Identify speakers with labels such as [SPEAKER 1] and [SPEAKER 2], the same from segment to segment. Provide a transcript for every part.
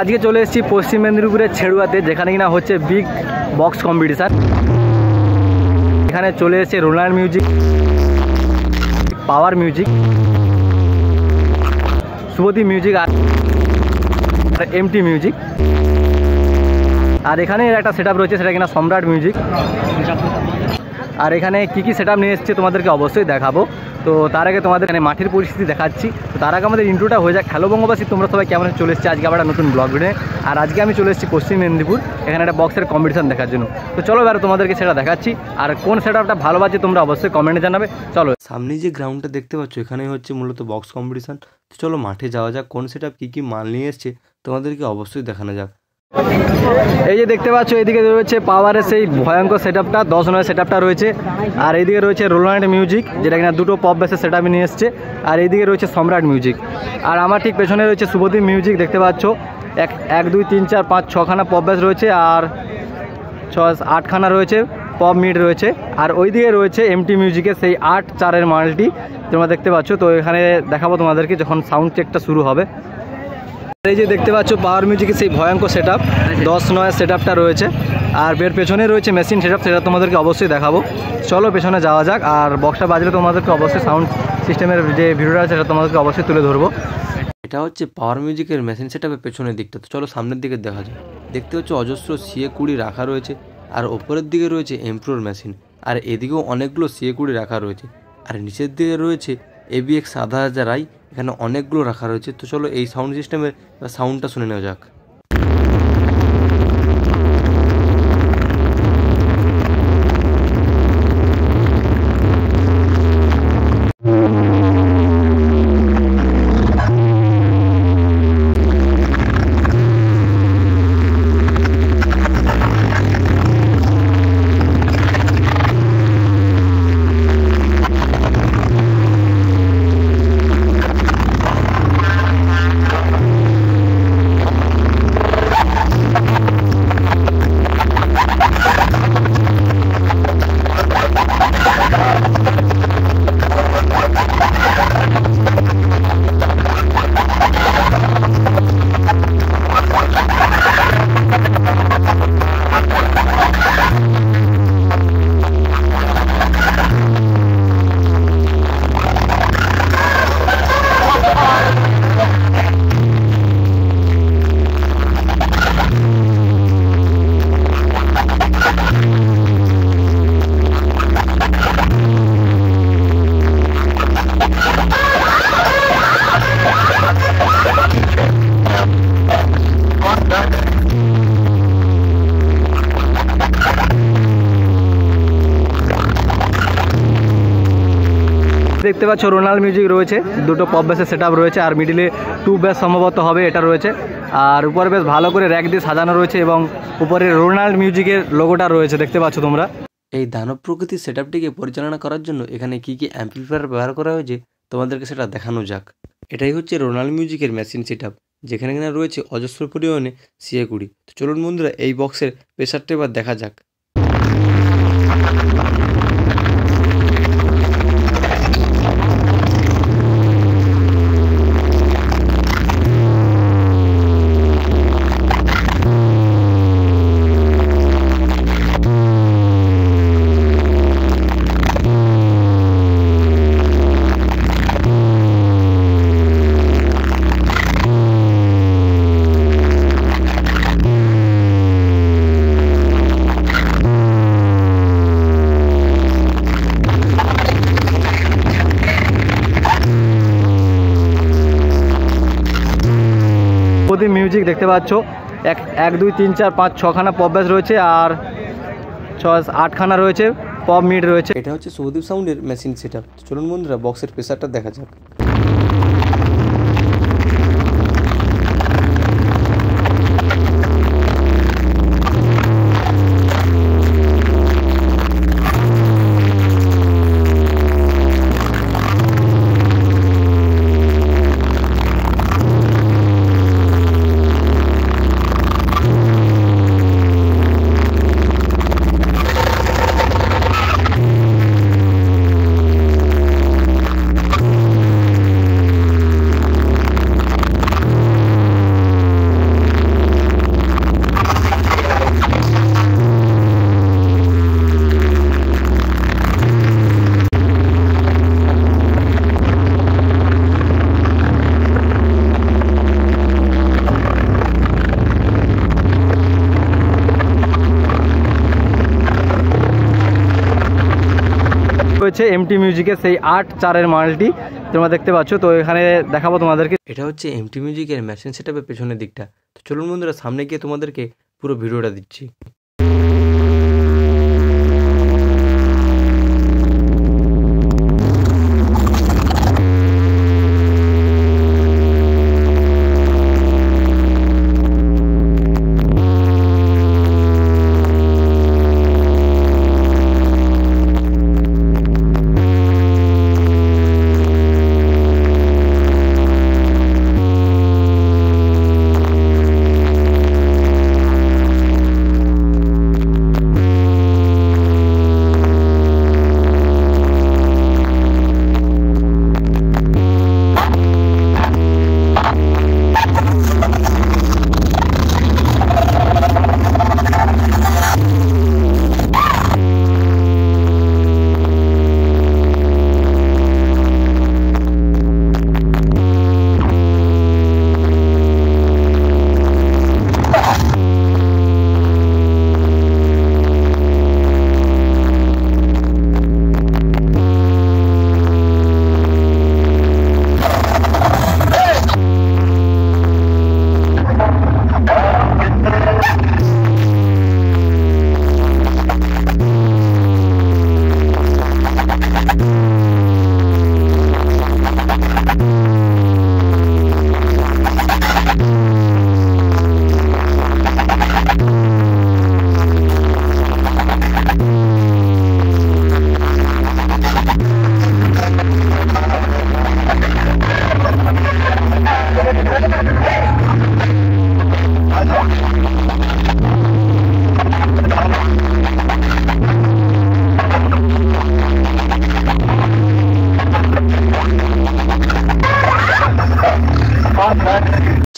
[SPEAKER 1] আজকে চলে এসেছি পশ্চিম মেদিনীপুরের ছেড়ুয়াতে, যেখানে কিনা হচ্ছে বিগ বক্স কম্পিটিশান। এখানে চলে এসেছে Roland music, power music, Shubhadeep music আর এমটি মিউজিক। আর এখানে একটা সেট আপ রয়েছে, সেটা কিনা সম্রাট মিউজিক। আর এখানে কী সেট আপ নিয়ে এসেছে তোমাদেরকে অবশ্যই দেখাবো। তো তার আগে তোমাদের এখানে মাঠের পরিস্থিতি দেখাচ্ছি। তো তার আগে আমাদের ইন্ট্রোটা হয়ে যাক। হ্যালো বঙ্গবাসী, তোমরা সবাই কেমন চলে এসেছি আজকে আবার একটা নতুন ব্লগ ভিডিও। আর আজকে আমি চলে এসেছি পশ্চিম মেদিনীপুর, এখানে একটা বক্সের কম্পিটিশান দেখার জন্য। তো চলো এবার তোমাদেরকে সেটা দেখাচ্ছি। আর কোন সেট আপটা ভালো বাজে তোমরা অবশ্যই কমেন্টে জানাবে। চলো,
[SPEAKER 2] সামনে যে গ্রাউন্ডটা দেখতে পাচ্ছ, এখানেই হচ্ছে মূলত বক্স কম্পিটিশান। তো চলো মাঠে যাওয়া যাক, কোন সেট আপ কী মাল নিয়ে এসছে তোমাদেরকে অবশ্যই দেখানো যাক।
[SPEAKER 1] এই যে দেখতে পাচ্ছ, এইদিকে রয়েছে পাওয়ারের সেই ভয়ঙ্কর সেট আপটা, 10-9 সেট আপটা রয়েছে। আর এইদিকে রয়েছে রোল্যান্ড মিউজিক, যেটা কিনা দুটো পপ বেসের সেট আপে নিয়ে এসছে। আর এইদিকে রয়েছে সম্রাট মিউজিক। আর আমার ঠিক পেছনে রয়েছে শুভদীপ মিউজিক। দেখতে পাচ্ছ 1, 2, 3, 4, 5, 6খানা পপ বেস রয়েছে, আর 6-8খানা রয়েছে পপ মিড রয়েছে। আর ওইদিকে রয়েছে এমটি মিউজিকের সেই 8-4-এর মাল্টি, তোমরা দেখতে পাচ্ছ। তো এখানে দেখাবো তোমাদেরকে যখন সাউন্ড চেকটা শুরু হবে। এই যে দেখতে পাচ্ছ পাওয়ার মিউজিকের সেই ভয়ঙ্কর সেট আপ, 10-9 সেট আপটা রয়েছে। আর এর পেছনে রয়েছে মেশিন সেট আপ, সেটা তোমাদেরকে অবশ্যই দেখাবো। চলো পেছনে যাওয়া যাক। আর বক্সটা বাজলে তোমাদেরকে অবশ্যই সাউন্ড সিস্টেমের যে ভিডিওটা আছে সেটা তোমাদেরকে অবশ্যই তুলে ধরবো।
[SPEAKER 2] এটা হচ্ছে পাওয়ার মিউজিকের মেশিন সেট আপের পেছনের দিকটা। তো চলো সামনের দিকে দেখা যায়। দেখতে হচ্ছে অজস্র CA-20 রাখা রয়েছে। আর ওপরের দিকে রয়েছে এমপ্রোর মেশিন। আর এদিকেও অনেকগুলো CA-20 রাখা রয়েছে। আর নিচের দিকে রয়েছে ABX 7000i, এখানে অনেকগুলো রাখা রয়েছে। তো চলো এই সাউন্ড সিস্টেমের সাউন্ডটা শুনে নেওয়া যাক।
[SPEAKER 1] দেখতে পাচ্ছ রোল্যান্ড মিউজিক রয়েছে, দুটো পপ বেসের সেট আপ রয়েছে। আর মিডিলে 2 বেস সম্ভবত হবে, এটা রয়েছে। আর উপরে বেশ ভালো করে র্যাক দিয়ে সাজানো রয়েছে, এবং উপরে রোল্যান্ড মিউজিকের লোগোটা রয়েছে, দেখতে পাচ্ছ তোমরা।
[SPEAKER 2] এই দানব প্রকৃতির সেট আপটিকে পরিচালনা করার জন্য এখানে কী অ্যাম্পলিফায়ার ব্যবহার করা হয়েছে তোমাদেরকে সেটা দেখানো যাক। এটাই হচ্ছে রোল্যান্ড মিউজিকের মেশিন সেট আপ, যেখানে কিনা রয়েছে অজস্র পরিমাণে CA-20। তো চলুন বন্ধুরা এই বক্সের প্রেসারটা এবার দেখা যাক।
[SPEAKER 1] শুভদীপ মিউজিক দেখতে পাচ্ছ 1, 2, 3, 4, 5, 6খানা পপ বেস রয়েছে, আর 6-8খানা রয়েছে পপ মিড রয়েছে।
[SPEAKER 2] এটা হচ্ছে শুভদীপ সাউন্ডের মেশিন সেট আপ। চলুন বন্ধুরা বক্সের প্রেসারটা দেখা যাক।
[SPEAKER 1] হচ্ছে এমটি মিউজিকের সেই 8/4 মাল্টি তোমরা দেখতে পাচ্ছ। তো এখানে দেখাবো তোমাদেরকে।
[SPEAKER 2] এটা হচ্ছে এমটি মিউজিকের মেশিন সেটআপের পেছনের দিকটা। তো চলুন বন্ধুরা সামনে গিয়ে তোমাদেরকে পুরো ভিডিওটা দিচ্ছি।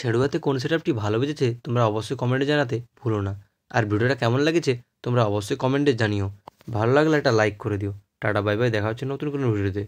[SPEAKER 2] ছেড়ুয়াতে কোন সেটআপটি ভালো বেজেছে তোমরা অবশ্যই কমেন্টে জানাতে ভুলো না। আর ভিডিওটা কেমন লেগেছে তোমরা অবশ্যই কমেন্টে জানিও। ভালো লাগলে একটা লাইক করে দিও। টাটা বাই বাই, দেখা হচ্ছে নতুন কোনো ভিডিওতে।